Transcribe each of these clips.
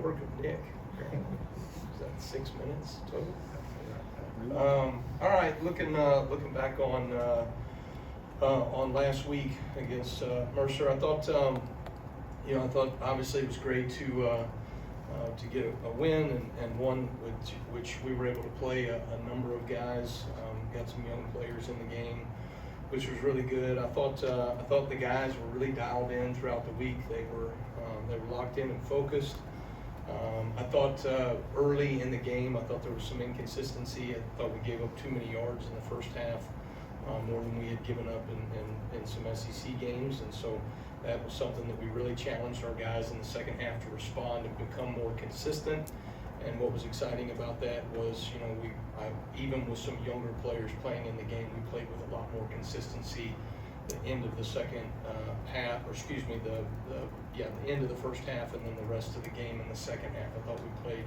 work of Nick. Is that 6 minutes total? All right, looking back on last week against Mercer, I thought obviously it was great to get a win and one which we were able to play a number of guys, got some young players in the game, which was really good. I thought the guys were really dialed in throughout the week. They were locked in and focused. I thought early in the game, I thought there was some inconsistency. I thought we gave up too many yards in the first half, more than we had given up in some SEC games, and so that was something that we really challenged our guys in the second half to respond and become more consistent. And what was exciting about that was, even with some younger players playing in the game, we played with a lot more consistency. The end of the second half, or excuse me, the end of the first half, and then the rest of the game in the second half, I thought we played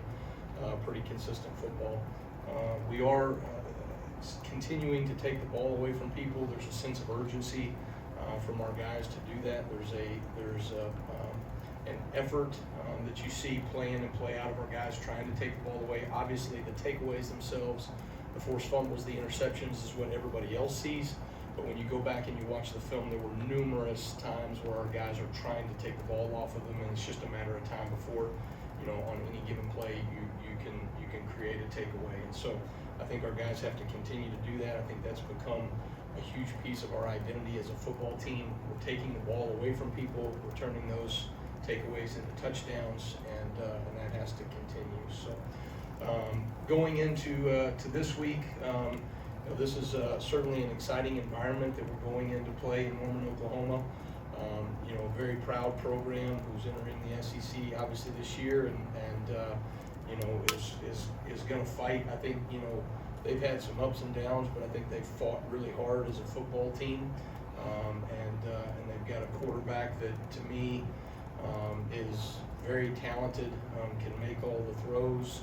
pretty consistent football. We are continuing to take the ball away from people. There's a sense of urgency from our guys to do that. There's an effort that you see play in and play out of our guys trying to take the ball away. Obviously, the takeaways themselves, the forced fumbles, the interceptions is what everybody else sees. But when you go back and you watch the film, there were numerous times where our guys are trying to take the ball off of them, and it's just a matter of time before, on any given play, you can create a takeaway. And so I think our guys have to continue to do that. I think that's become a huge piece of our identity as a football team. We're taking the ball away from people, we're turning those takeaways into touchdowns, and that has to continue. So going into to this week, this is certainly an exciting environment that we're going into play in Norman, Oklahoma. A very proud program who's entering the SEC obviously this year, and is going to fight. I think they've had some ups and downs, but I think they've fought really hard as a football team, and they've got a quarterback that to me is very talented, can make all the throws.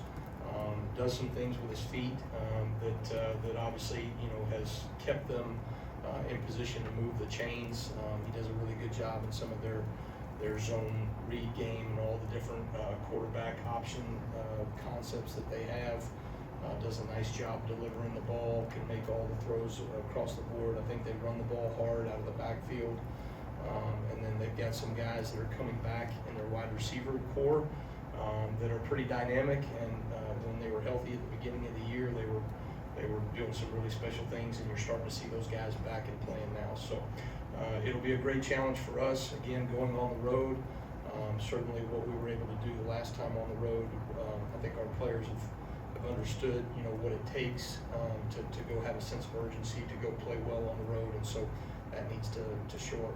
Does some things with his feet that obviously has kept them in position to move the chains. He does a really good job in some of their zone read game and all the different quarterback option concepts that they have. Does a nice job delivering the ball, can make all the throws across the board. I think they run the ball hard out of the backfield. And then they've got some guys that are coming back in their wide receiver core that are pretty dynamic, and when they were healthy at the beginning of the year, they were doing some really special things, and you're starting to see those guys back and playing now. So it'll be a great challenge for us, again, going on the road. Certainly what we were able to do the last time on the road, I think our players have understood what it takes to go have a sense of urgency, to go play well on the road, and so that needs to show up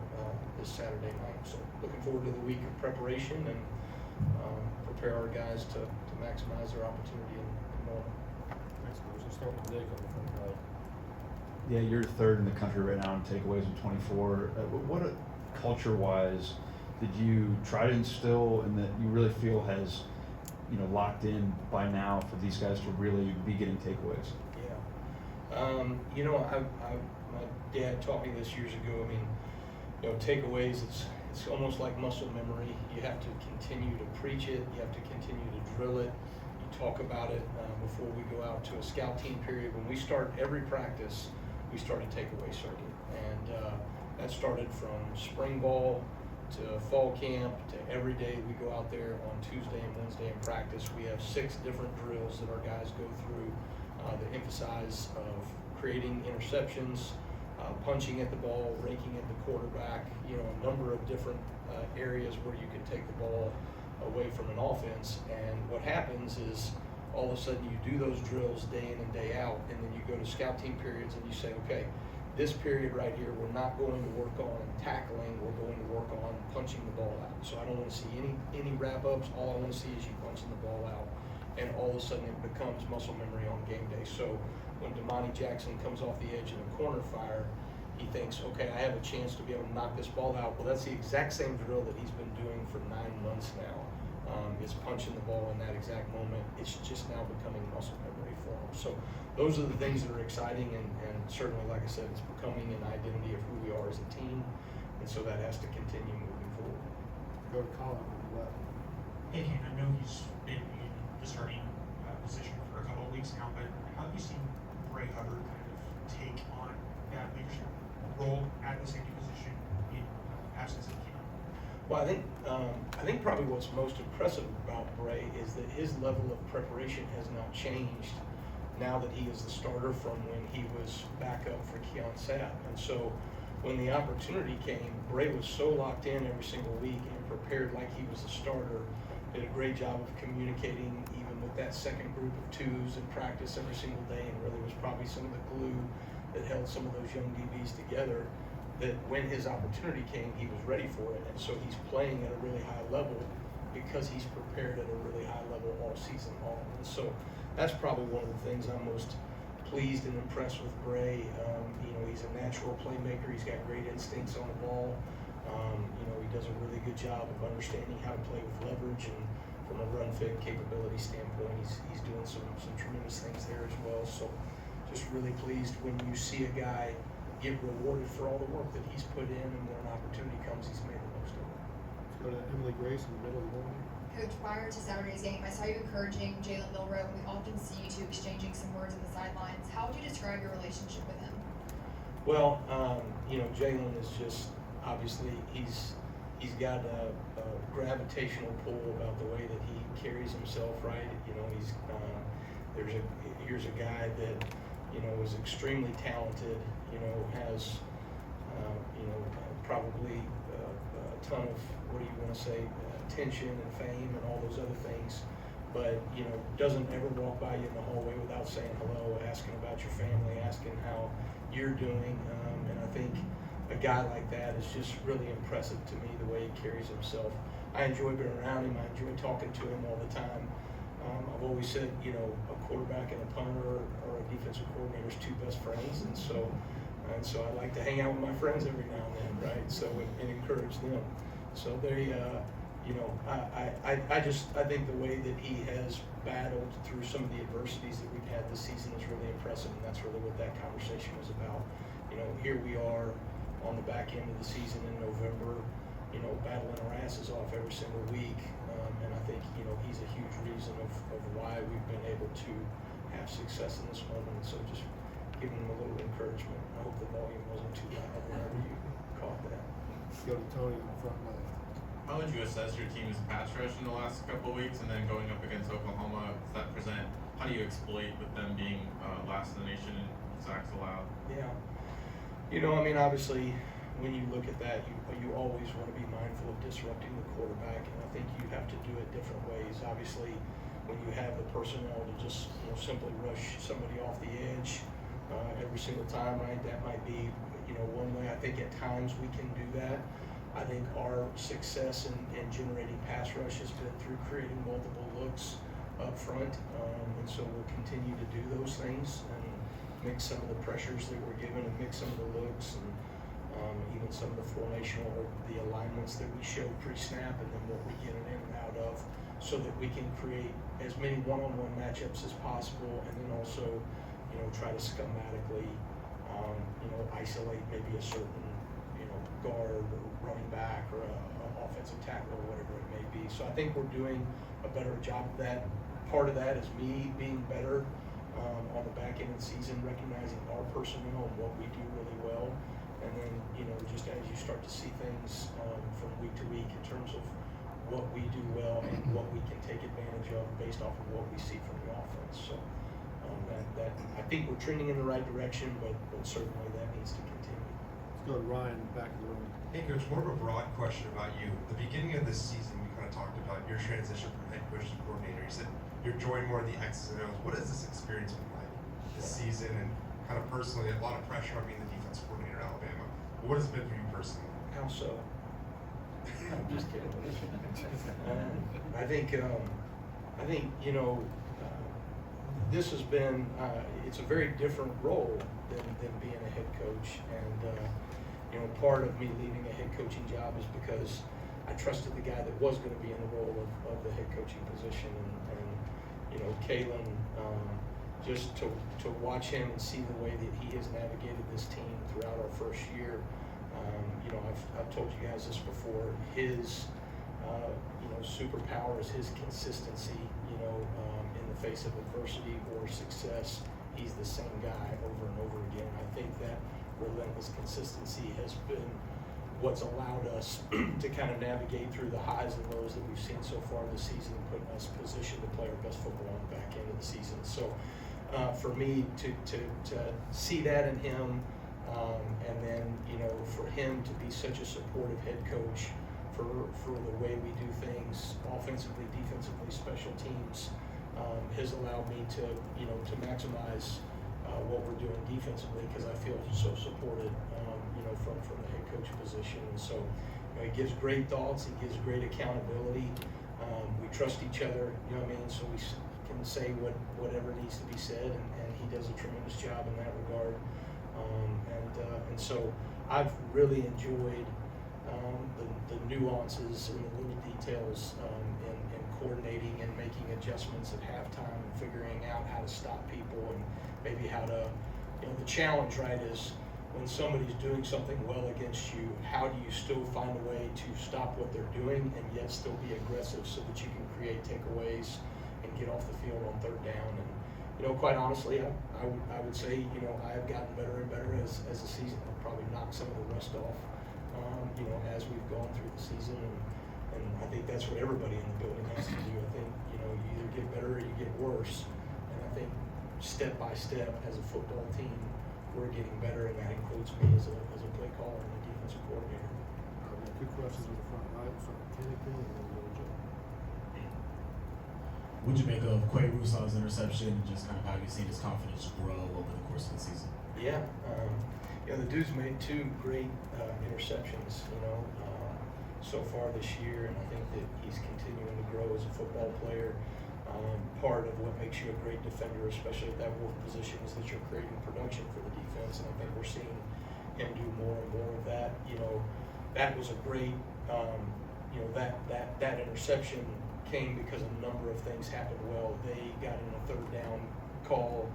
this Saturday night. So looking forward to the week of preparation and prepare our guys to maximize their opportunity in Norman. Thanks, Coach. Let's start with Nick on the front side. Yeah, you're third in the country right now in takeaways with 24. What culture-wise did you try to instill, and that you really feel has locked in by now for these guys to really be getting takeaways? Yeah. My dad taught me this years ago. I mean, takeaways, it's almost like muscle memory. You have to continue to preach it. You have to continue to drill it. You talk about it before we go out to a scout team period. When we start every practice, we start a takeaway circuit. And that started from spring ball to fall camp to every day we go out there on Tuesday and Wednesday in practice. We have 6 different drills that our guys go through that emphasize of creating interceptions, punching at the ball, raking at the quarterback, a number of different areas where you can take the ball away from an offense. And what happens is all of a sudden you do those drills day in and day out, and then you go to scout team periods and you say, okay, this period right here, we're not going to work on tackling, we're going to work on punching the ball out. So I don't want to see any wrap-ups. All I want to see is you punching the ball out. And all of a sudden it becomes muscle memory on game day. So when Damani Jackson comes off the edge in a corner fire, he thinks, okay, I have a chance to be able to knock this ball out. Well, that's the exact same drill that he's been doing for 9 months now. Is punching the ball in that exact moment. It's just now becoming muscle memory for him. So those are the things that are exciting, and certainly, like I said, it's becoming an identity of who we are as a team, and so that has to continue moving forward. Go to Colin on the left. Hey, Kane, I know he's been in the starting position for a couple of weeks now, but how have you seen Bray Hubbard kind of take on that leadership role at the safety position in absence of Keenan? Well, I think probably what's most impressive about Bray is that his level of preparation has not changed now that he is the starter from when he was backup for Keon Sapp. And so when the opportunity came, Bray was so locked in every single week and prepared like he was a starter, did a great job of communicating even with that second group of twos in practice every single day, and really was probably some of the glue that held some of those young DBs together, that when his opportunity came, he was ready for it. And so he's playing at a really high level because he's prepared at a really high level all season long. And so that's probably one of the things I'm most pleased and impressed with Bray. He's a natural playmaker. He's got great instincts on the ball. He does a really good job of understanding how to play with leverage, and from a run fit capability standpoint, he's doing some tremendous things there as well. So just really pleased when you see a guy get rewarded for all the work that he's put in, and when an opportunity comes, he's made the most of it. Let's go to Emily Grace in the middle of the morning. Coach, prior to Saturday's game, I saw you encouraging Jalen Milrow, and we often see you two exchanging some words on the sidelines. How would you describe your relationship with him? Well, Jalen is just, obviously, he's got a gravitational pull about the way that he carries himself, right? Here's a guy that, is extremely talented, has, probably a ton of, what do you want to say, attention and fame and all those other things, but, doesn't ever walk by you in the hallway without saying hello, asking about your family, asking how you're doing, and I think a guy like that is just really impressive to me, the way he carries himself. I enjoy being around him. I enjoy talking to him all the time. I've always said, a quarterback and a punter or a defensive coordinator's two best friends, and so I like to hang out with my friends every now and then, right? So and encourage them. So they, I think the way that he has battled through some of the adversities that we've had this season is really impressive, and that's really what that conversation was about. Here we are on the back end of the season in November, battling our asses off every single week, and I think he's a huge reason of why we've been able to have success in this moment. So just giving him a little encouragement. I hope the volume wasn't too loud whenever you caught that. Let's go to Tony on the front left. How would you assess your team's pass rush in the last couple of weeks, and then going up against Oklahoma? Does that present? How do you exploit with them being last in the nation in sacks allowed? Yeah, obviously, when you look at that, you always want to be mindful of disrupting the quarterback, and I think you have to do it different ways. Obviously, when you have the personnel to just simply rush somebody off the edge every single time, right? That might be one way. I think at times we can do that. I think our success in generating pass rush has been through creating multiple looks up front, and so we'll continue to do those things and mix some of the pressures that we're given, and mix some of the looks, and even some of the formational or the alignments that we show pre-snap, and then what we get in and out of, so that we can create as many one-on-one matchups as possible, and then also try to schematically isolate maybe a certain guard or running back or a offensive tackle or whatever it may be. So I think we're doing a better job of that. Part of that is me being better on the back end of the season, recognizing our personnel and what we do really well. And then, just as you start to see things from week to week in terms of what we do well and what we can take advantage of based off of what we see from the offense. So that I think we're trending in the right direction, but certainly that needs to continue. Let's go to Ryan, back of the room. Hey, Coach, more of a broad question about you. At the beginning of this season, we kind of talked about your transition from head coach to coordinator. You said you're enjoying more of the X's and O's. What has this experience been like this season, and kind of personally, a lot of pressure on being the defense coordinator at Alabama? But what has it been for you personally? How so? I'm just kidding. I think this has been it's a very different role than being a head coach, and part of me leaving a head coaching job is because I trusted the guy that was going to be in the role of the head coaching position, and Kalen, just to watch him and see the way that he has navigated this team throughout our first year. I've told you guys this before. His superpower is his consistency, in the face of adversity or success. He's the same guy over and over again. I think that relentless consistency has been what's allowed us to kind of navigate through the highs and lows that we've seen so far this season, and putting us positioned to play our best football on the back end of the season. So for me to see that in him, and then for him to be such a supportive head coach for the way we do things offensively, defensively, special teams, has allowed me to maximize what we're doing defensively, because I feel so supported from the head coach position. And so he gives great thoughts, he gives great accountability. We trust each other, so we can say whatever needs to be said, and he does a tremendous job in that regard. And so I've really enjoyed the nuances and the little details in coordinating and making adjustments at halftime, and figuring out how to stop people, and maybe how to, the challenge, right, is when somebody's doing something well against you, how do you still find a way to stop what they're doing and yet still be aggressive, so that you can create takeaways and get off the field on third down. And quite honestly, I would say I've gotten better and better as the season. I've probably knocked some of the rust off as we've gone through the season, and I think that's what everybody in the building has to do. I think you either get better or you get worse, and I think step by step as a football team we're getting better, and that includes me as a play caller and a defensive coordinator. We have two questions on the front right from Kennedy and then Little Joe. What'd you make of Quay Rousseau's interception, and just kind of how you've seen his confidence grow over the course of the season? Yeah, the dude's made two great interceptions, so far this year, and I think that he's continuing to grow as a football player. Part of what makes you a great defender, especially at that wolf position, is that you're creating production for the defense, and I think we're seeing him do more and more of that. That was a great, that interception came because a number of things happened well. They got in a third down call,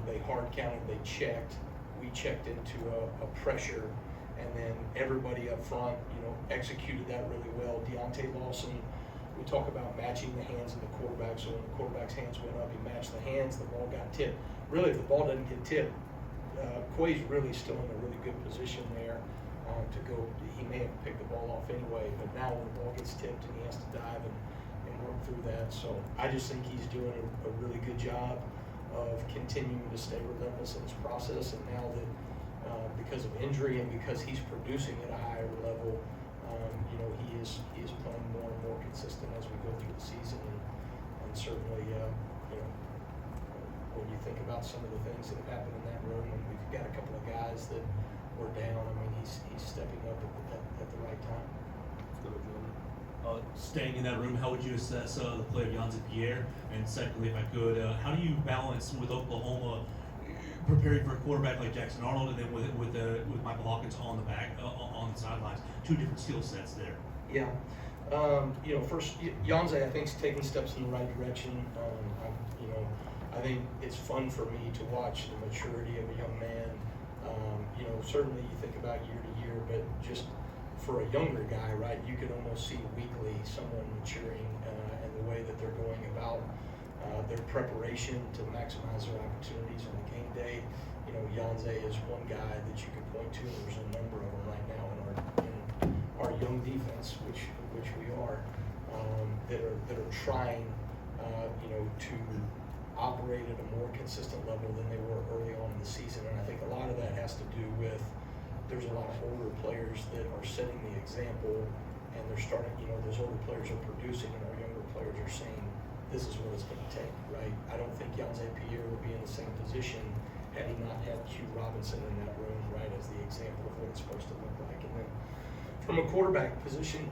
they hard counted, they checked, we checked into a pressure, and then everybody up front, executed that really well. Deontay Lawson, we talk about matching the hands of the quarterback, so when the quarterback's hands went up, he matched the hands, the ball got tipped. Really, if the ball doesn't get tipped, Quay's really still in a really good position there to go. He may have picked the ball off anyway, but now when the ball gets tipped and he has to dive and work through that. So I just think he's doing a really good job of continuing to stay relentless in his process, and now that because of injury and because he's producing at a higher level, he is playing more and more consistent as we go through the season, and certainly when you think about some of the things that have happened in that room, and we've got a couple of guys that were down, he's stepping up at the right time. Let's go to Jordan. Staying in that room, how would you assess the play of Yonza Pierre? And secondly, if I could, how do you balance with Oklahoma preparing for a quarterback like Jackson Arnold, and then with Michael Hawkins on the back on the sidelines? Two different skill sets there. Yeah. First, Yonza, I think, is taking steps in the right direction. I think it's fun for me to watch the maturity of a young man. Certainly you think about year to year, but just for a younger guy, right, you can almost see weekly someone maturing and the way that they're going about their preparation to maximize their opportunities on a game day. Yonze is one guy that you could point to, and there's a number of them right now in our young defense, which we are, that are trying, to operate at a more consistent level than they were early on in the season. And I think a lot of that has to do with there's a lot of older players that are setting the example, and they're starting, those older players are producing, and our younger players are saying, this is what it's going to take, right? I don't think Yonze Pierre would be in the same position had he not had Q Robinson in that room, right, as the example of what it's supposed to look like. And then from a quarterback position,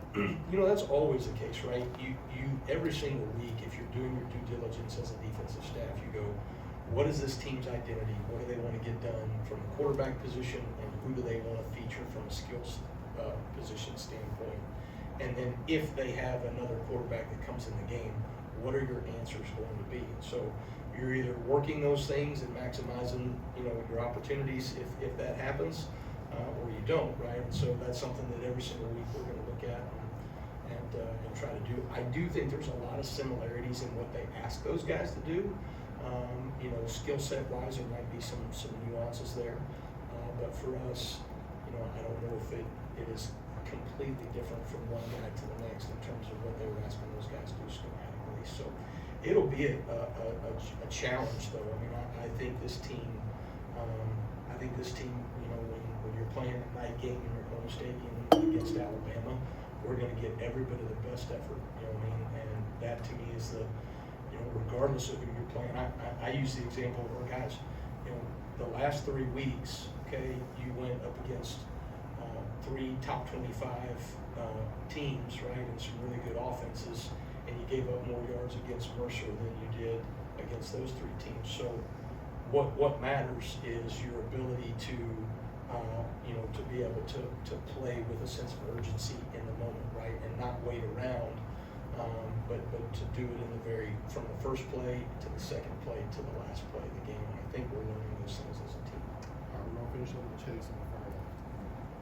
that's always the case, right? You every single week, if you're doing your due diligence as a defensive staff, you go, what is this team's identity? What do they want to get done from the quarterback position, and who do they want to feature from a skills position standpoint? And then if they have another quarterback that comes in the game, what are your answers going to be? And so you're either working those things and maximizing, your opportunities if that happens, or you don't, right? And so that's something that every single week we're going to look at and and try to do. I do think there's a lot of similarities in what they ask those guys to do. You know, skill set wise, there might be some nuances there, but for us, you know, I don't know if it is completely different from one guy to the next in terms of what they were asking those guys to do schematically. So it'll be a challenge, though. I mean, I think this team, you know, when you're playing a night game in your home stadium against Alabama, we're going to get every bit of the best effort. You know what I mean? And that to me is you know, regardless of who you're playing. I use the example of our guys. You know, the last 3 weeks, okay, you went up against 3 top 25 teams, right, and some really good offenses, and you gave up more yards against Mercer than you did against those 3 teams. So what matters is your ability to, you know, to be able to play with a sense of urgency in the moment, right, and not wait around, but to do it in from the first play to the second play to the last play of the game. And I think we're learning those things as a team. All right, we're gonna finish up with Chase on the far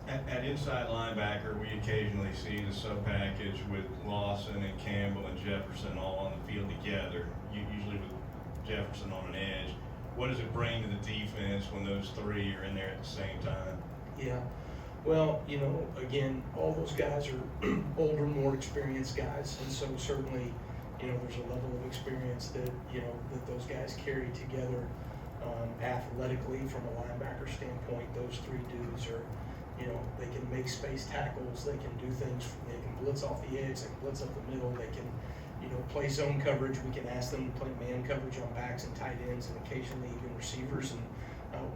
left. At inside linebacker, we occasionally see the sub-package with Lawson and Campbell and Jefferson all on the field together, usually with Jefferson on an edge. What does it bring to the defense when those 3 are in there at the same time? Yeah. Well, you know, again, all those guys are older, more experienced guys, and so certainly, you know, there's a level of experience that, you know, that those guys carry together athletically from a linebacker standpoint. Those 3 dudes are, you know, they can make space tackles, they can do things, they can blitz off the edge, they can blitz up the middle, they can, you know, play zone coverage. We can ask them to play man coverage on backs and tight ends and occasionally even receivers and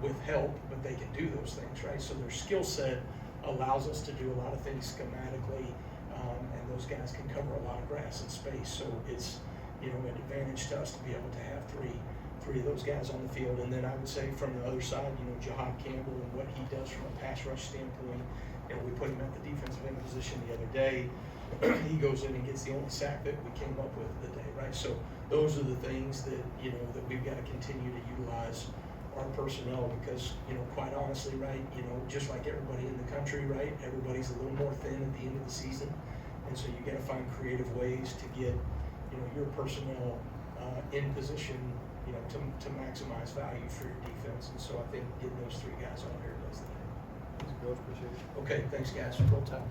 with help, but they can do those things, right? So their skill set allows us to do a lot of things schematically, and those guys can cover a lot of grass and space. So it's, you know, an advantage to us to be able to have three of those guys on the field. And then I would say from the other side, you know, Jahad Campbell and what he does from a pass rush standpoint. You know, we put him at the defensive end position the other day. He goes in and gets the only sack that we came up with the day, right? So those are the things that, you know, that we've got to continue to utilize our personnel because, you know, quite honestly, right, you know, just like everybody in the country, right, everybody's a little more thin at the end of the season. And so you got to find creative ways to get, you know, your personnel in position, you know, to maximize value for your defense. And so I think getting those 3 guys on there does that. Thanks, Coach. Appreciate it. Okay, thanks guys. Roll time.